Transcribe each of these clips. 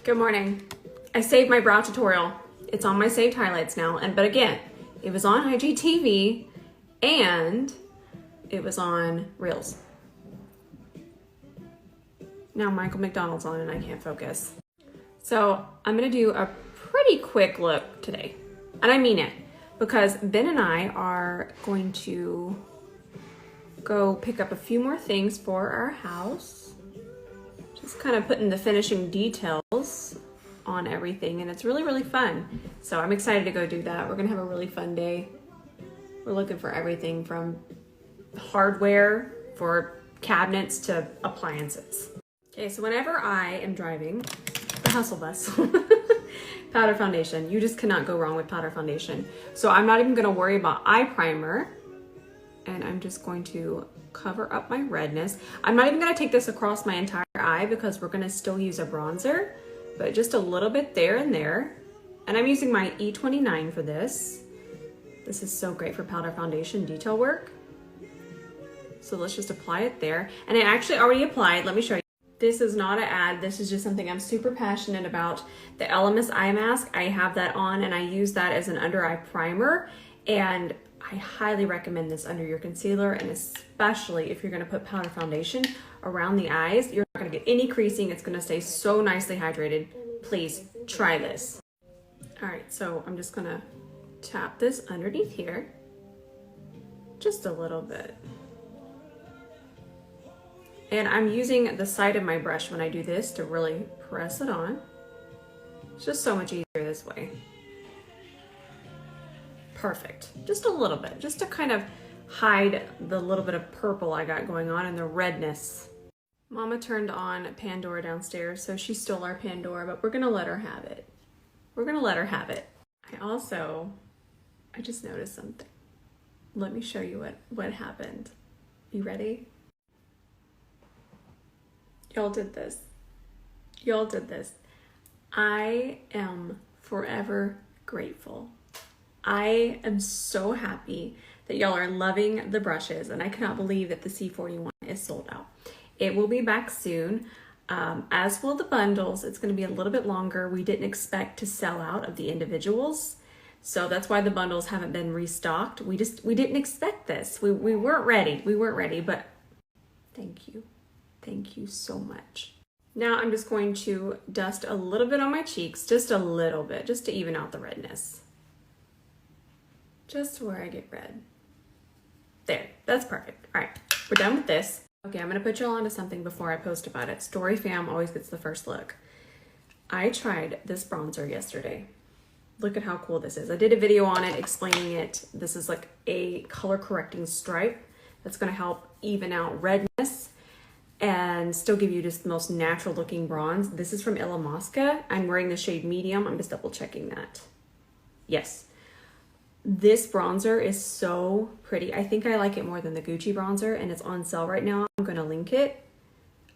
Good morning. I saved my brow tutorial. It's on my saved highlights now. But again, it was on IGTV and it was on Reels. Now Michael McDonald's on and I can't focus. So I'm gonna do a pretty quick look today. And I mean it, because Ben and I are going to go pick up a few more things for our house. Just kind of putting the finishing details on everything, and it's really, really fun. So I'm excited to go do that. We're gonna have a really fun day. We're looking for everything from hardware for cabinets to appliances. Okay, so whenever I am driving the hustle bus, powder foundation, you just cannot go wrong with powder foundation. So I'm not even gonna worry about eye primer, and I'm just going to cover up my redness. I'm not even gonna take this across my entire eye because we're gonna still use a bronzer, but just a little bit there and there. And I'm using my E29 for this. This is so great for powder foundation detail work. So let's just apply it there. And I actually already applied, let me show you. This is not an ad, this is just something I'm super passionate about. The LMS eye mask, I have that on and I use that as an under eye primer. And I highly recommend this under your concealer, and especially if you're gonna put powder foundation around the eyes, you're not gonna get any creasing. It's gonna stay so nicely hydrated. Please try this. All right, so I'm just gonna tap this underneath here, just a little bit. And I'm using the side of my brush when I do this to really press it on. It's just so much easier this way. Perfect. Just a little bit, just to kind of hide the little bit of purple I got going on and the redness. Mama turned on Pandora downstairs, so she stole our Pandora, but we're gonna let her have it. We're gonna let her have it. I just noticed something. Let me show you what happened. You ready? Y'all did this. Y'all did this. I am forever grateful. I am so happy that y'all are loving the brushes, and I cannot believe that the C41 is sold out. It will be back soon, as will the bundles. It's gonna be a little bit longer. We didn't expect to sell out of the individuals, so that's why the bundles haven't been restocked. We didn't expect this. We weren't ready, but thank you. Thank you so much. Now I'm just going to dust a little bit on my cheeks, just a little bit, just to even out the redness. Just where I get red. There, that's perfect. All right, we're done with this. Okay, I'm gonna put y'all onto something before I post about it. Story fam always gets the first look. I tried this bronzer yesterday. Look at how cool this is. I did a video on it explaining it. This is like a color correcting stripe that's gonna help even out redness and still give you just the most natural looking bronze. This is from Illamasqua. I'm wearing the shade medium. I'm just double checking that. Yes. This bronzer is so pretty. I think I like it more than the Gucci bronzer, and it's on sale right now. I'm gonna link it.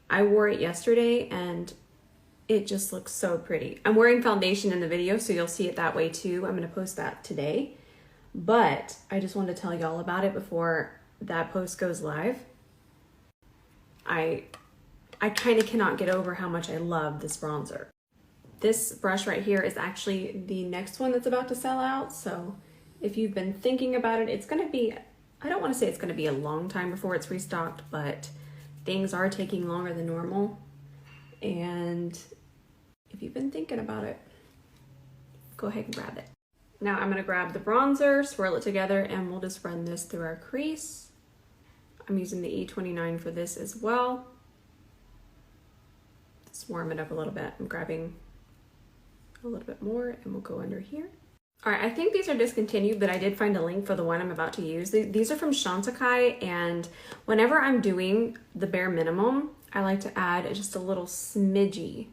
I wore it yesterday and it just looks so pretty. I'm wearing foundation in the video, so you'll see it that way too. I'm gonna post that today, but I just wanted to tell y'all about it before that post goes live. I kind of cannot get over how much I love this bronzer. This brush right here is actually the next one that's about to sell out, so if you've been thinking about it, it's gonna be, I don't wanna say it's gonna be a long time before it's restocked, but things are taking longer than normal. And if you've been thinking about it, go ahead and grab it. Now I'm gonna grab the bronzer, swirl it together, and we'll just run this through our crease. I'm using the E29 for this as well. Just warm it up a little bit. I'm grabbing a little bit more and we'll go under here. All right, I think these are discontinued, but I did find a link for the one I'm about to use. These are from Chantecaille, and whenever I'm doing the bare minimum, I like to add just a little smidgy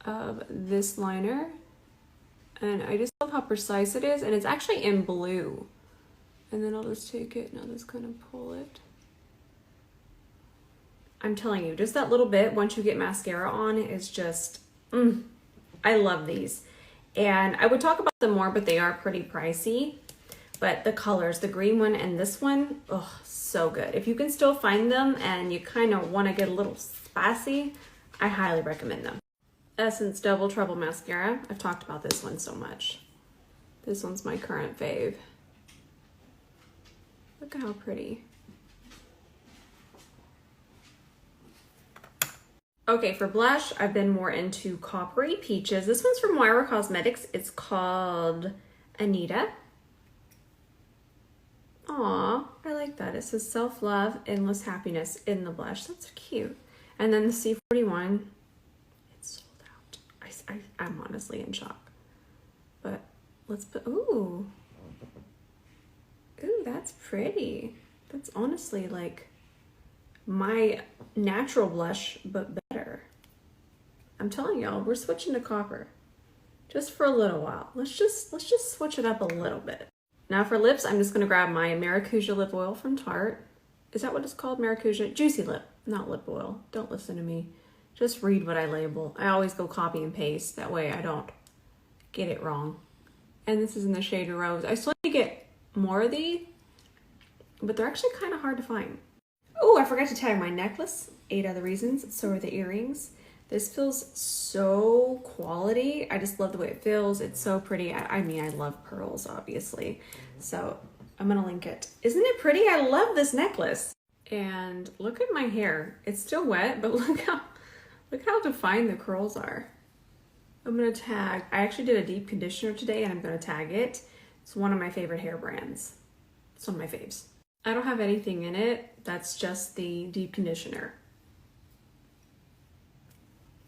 of this liner. And I just love how precise it is, and it's actually in blue. And then I'll just take it and I'll just kind of pull it. I'm telling you, just that little bit, once you get mascara on, is just, I love these. And I would talk about them more, but they are pretty pricey. But the colors, the green one and this one, oh, so good. If you can still find them and you kind of want to get a little spicy, I highly recommend them. Essence Double Trouble Mascara. I've talked about this one so much. This one's my current fave. Look at how pretty. Okay, for blush, I've been more into Coppery Peaches. This one's from Moira Cosmetics. It's called Anita. Aw, I like that. It says self-love, endless happiness in the blush. That's cute. And then the C41, it's sold out. I'm honestly in shock. But let's put, ooh. Ooh, that's pretty. That's honestly like my natural blush, but better. I'm telling y'all, we're switching to copper just for a little while. Let's just switch it up a little bit. Now for lips, I'm just gonna grab my Maracuja lip oil from Tarte. Is that what it's called? Maracuja? Juicy lip, not lip oil. Don't listen to me. Just read what I label. I always go copy and paste. That way I don't get it wrong. And this is in the shade Rose. I still need to get more of these, but they're actually kind of hard to find. Oh, I forgot to tag my necklace. 8 other reasons. So are the earrings. This feels so quality. I just love the way it feels. It's so pretty. I mean, I love pearls, obviously. So I'm gonna link it. Isn't it pretty? I love this necklace. And look at my hair. It's still wet, but look how defined the curls are. I'm gonna tag, I actually did a deep conditioner today and I'm gonna tag it. It's one of my favorite hair brands. It's one of my faves. I don't have anything in it. That's just the deep conditioner.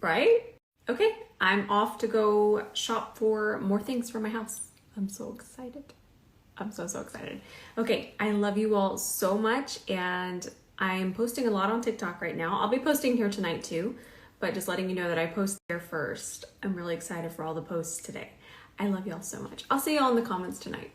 Right? Okay, I'm off to go shop for more things for my house. I'm so excited. I'm so excited. Okay, I love you all so much and I'm posting a lot on TikTok right now. I'll be posting here tonight too, but just letting you know that I post there first. I'm really excited for all the posts today. I love y'all so much. I'll see y'all in the comments tonight.